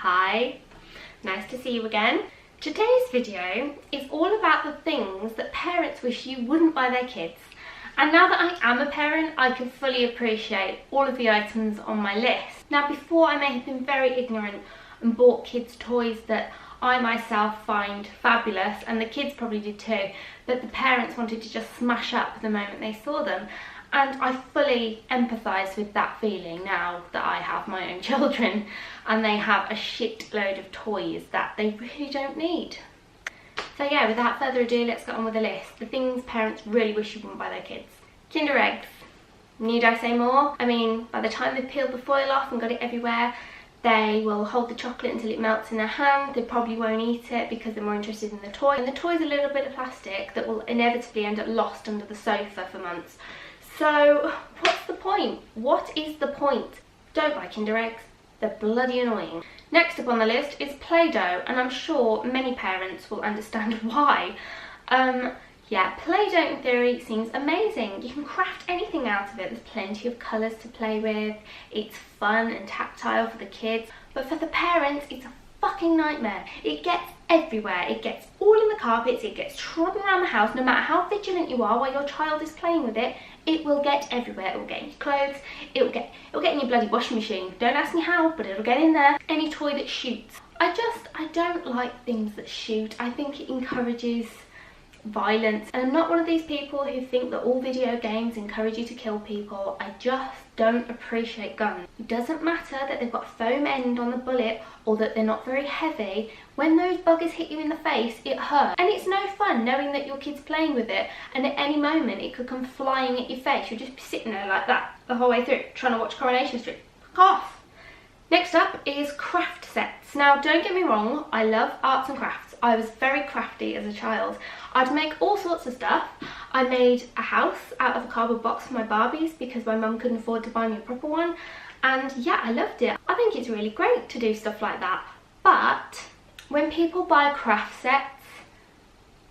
Hi, nice to see you again. Today's video is all about the things that parents wish you wouldn't buy their kids. And now that I am a parent, I can fully appreciate all of the items on my list. Now, before I may have been very ignorant and bought kids toys that I myself find fabulous, and the kids probably did too, that the parents wanted to just smash up the moment they saw them. And I fully empathise with that feeling now that I have my own children and they have a shitload of toys that they really don't need. So yeah, without further ado, let's get on with the list. The things parents really wish you wouldn't buy their kids. Kinder eggs. Need I say more? I mean, by the time they've peeled the foil off and got it everywhere, they will hold the chocolate until it melts in their hand. They probably won't eat it because they're more interested in the toy. And the toy's a little bit of plastic that will inevitably end up lost under the sofa for months. So what's the point? What is the point? Don't buy Kinder eggs. They're bloody annoying. Next up on the list is Play-Doh, and I'm sure many parents will understand why. Yeah, Play-Doh in theory seems amazing. You can craft anything out of it. There's plenty of colours to play with. It's fun and tactile for the kids. But for the parents, it's a fucking nightmare. It gets everywhere. It gets all in the carpets. It gets trodden around the house. No matter how vigilant you are while your child is playing with it, it will get everywhere. It will get in your clothes. It will get in your bloody washing machine. Don't ask me how, but it'll get in there. Any toy that shoots. I don't like things that shoot. I think it encourages violence, and I'm not one of these people who think that all video games encourage you to kill people. I just don't appreciate guns. It doesn't matter that they've got a foam end on the bullet or that they're not very heavy. When those buggers hit you in the face, it hurts, and it's no fun knowing that your kid's playing with it and at any moment it could come flying at your face. You'll just be sitting there like that the whole way through trying to watch Coronation Street. Fuck off. Next up is craft sets. Now, don't get me wrong, I love arts and crafts. I was very crafty as a child. I'd make all sorts of stuff. I made a house out of a cardboard box for my Barbies because my mum couldn't afford to buy me a proper one. And yeah, I loved it. I think it's really great to do stuff like that. But when people buy craft sets,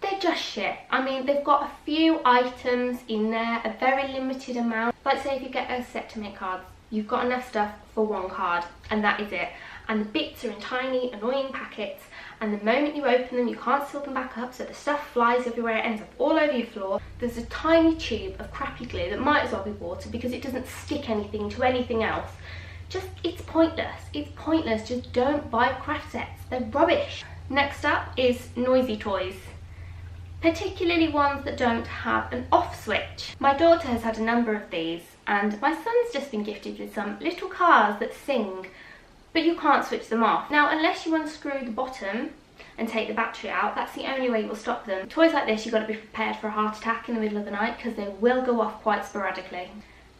they're just shit. I mean, they've got a few items in there, a very limited amount. Like say if you get a set to make cards, you've got enough stuff for one card and that is it. And the bits are in tiny, annoying packets, and the moment you open them, you can't seal them back up, so the stuff flies everywhere, it ends up all over your floor. There's a tiny tube of crappy glue that might as well be water because it doesn't stick anything to anything else. Just, it's pointless. It's pointless. Just don't buy craft sets. They're rubbish. Next up is noisy toys, particularly ones that don't have an off switch. My daughter has had a number of these, and my son's just been gifted with some little cars that sing, but you can't switch them off. Now, unless you unscrew the bottom and take the battery out, that's the only way you'll stop them. Toys like this, you've got to be prepared for a heart attack in the middle of the night because they will go off quite sporadically.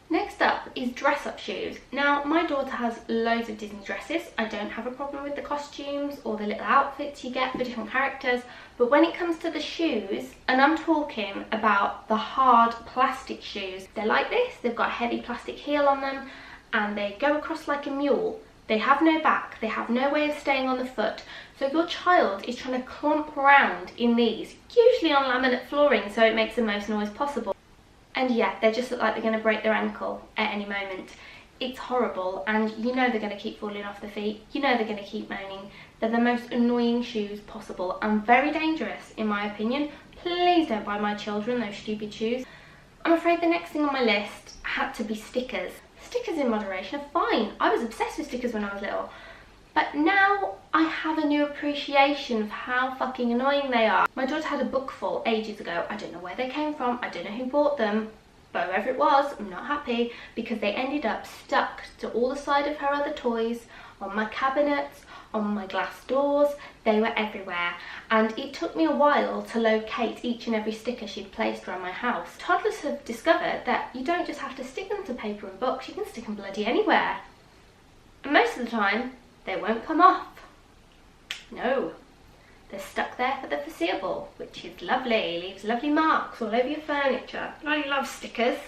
Next up is dress-up shoes. Now, my daughter has loads of Disney dresses. I don't have a problem with the costumes or the little outfits you get for different characters, but when it comes to the shoes, and I'm talking about the hard plastic shoes, they're like this. They've got a heavy plastic heel on them and they go across like a mule. They have no back, they have no way of staying on the foot, so your child is trying to clomp around in these, usually on laminate flooring so it makes the most noise possible. And yeah, they just look like they're going to break their ankle at any moment. It's horrible, and you know they're going to keep falling off their feet, you know they're going to keep moaning. They're the most annoying shoes possible and very dangerous in my opinion. Please don't buy my children those stupid shoes. I'm afraid the next thing on my list had to be stickers. Stickers in moderation are fine. I was obsessed with stickers when I was little. But now I have a new appreciation of how fucking annoying they are. My daughter had a book full ages ago. I don't know where they came from. I don't know who bought them. But whoever it was, I'm not happy because they ended up stuck to all the side of her other toys, on my cabinets, on my glass doors. They were everywhere, and it took me a while to locate each and every sticker she'd placed around my house. Toddlers have discovered that you don't just have to stick them to paper and books, you can stick them bloody anywhere. And most of the time, they won't come off. No, they're stuck there for the foreseeable, which is lovely, leaves lovely marks all over your furniture. I love stickers,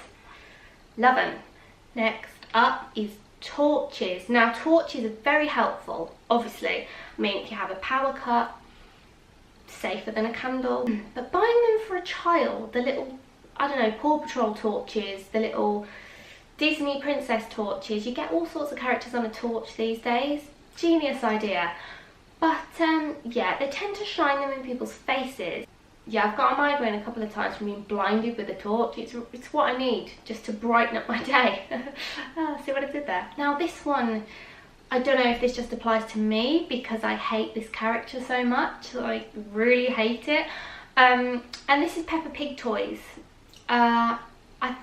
love them. Next up is torches. Now, torches are very helpful, obviously. I mean, if you have a power cut, safer than a candle. But buying them for a child, the little, I don't know, Paw Patrol torches, the little Disney princess torches, you get all sorts of characters on a torch these days. Genius idea. But yeah, they tend to shine them in people's faces. Yeah, I've got a migraine a couple of times from being blinded with a torch. It's what I need just to brighten up my day. See what I did there? Now this one, I don't know if this just applies to me because I hate this character so much. I really hate it. And this is Peppa Pig toys. I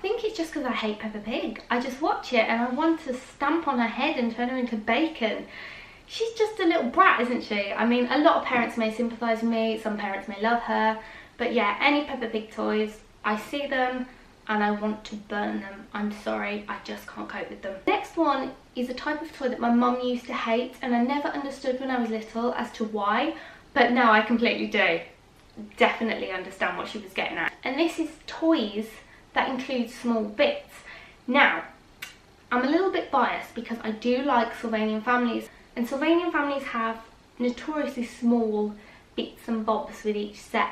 think it's just because I hate Peppa Pig. I just watch it and I want to stamp on her head and turn her into bacon. She's just a little brat, isn't she? I mean, a lot of parents may sympathise with me, some parents may love her, but yeah, any Peppa Pig toys, I see them and I want to burn them. I'm sorry, I just can't cope with them. Next one is a type of toy that my mum used to hate, and I never understood when I was little as to why, but now I completely do. Definitely understand what she was getting at. And this is toys that include small bits. Now, I'm a little bit biased because I do like Sylvanian families, and Sylvanian families have notoriously small bits and bobs with each set.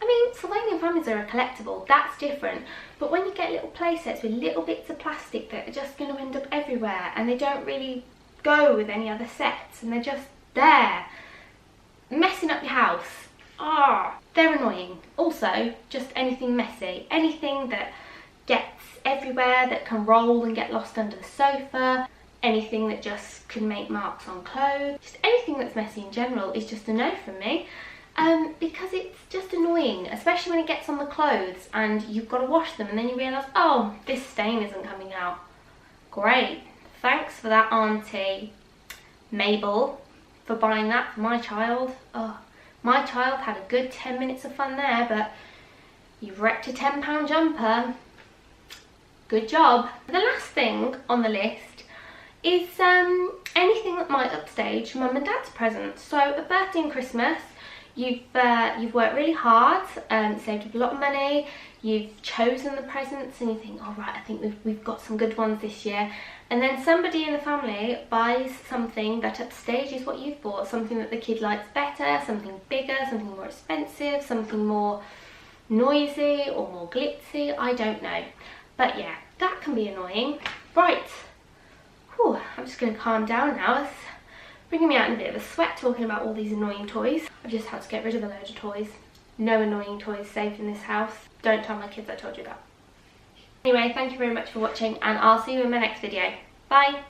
I mean, Sylvanian families are a collectible, that's different, but when you get little play sets with little bits of plastic that are just going to end up everywhere and they don't really go with any other sets and they're just there, messing up your house, they're annoying. Also, just anything messy, anything that gets everywhere, that can roll and get lost under the sofa, anything that just can make marks on clothes, just anything that's messy in general is just a no from me. Because it's just annoying, especially when it gets on the clothes and you've got to wash them and then you realise, oh, this stain isn't coming out. Great, thanks for that, Auntie Mabel, for buying that for my child. Oh, my child had a good 10 minutes of fun there, but you've wrecked a £10 jumper. Good job. The last thing on the list is anything that might upstage mum and dad's presents. So a birthday and Christmas, you've worked really hard, saved up a lot of money, you've chosen the presents and you think, all right, I think we've got some good ones this year. And then somebody in the family buys something that upstages what you've bought, something that the kid likes better, something bigger, something more expensive, something more noisy or more glitzy, I don't know. But yeah, that can be annoying. Right, whew, I'm just going to calm down now. It's bringing me out in a bit of a sweat talking about all these annoying toys. I've just had to get rid of a load of toys. No annoying toys saved in this house. Don't tell my kids I told you that. Anyway, thank you very much for watching and I'll see you in my next video. Bye!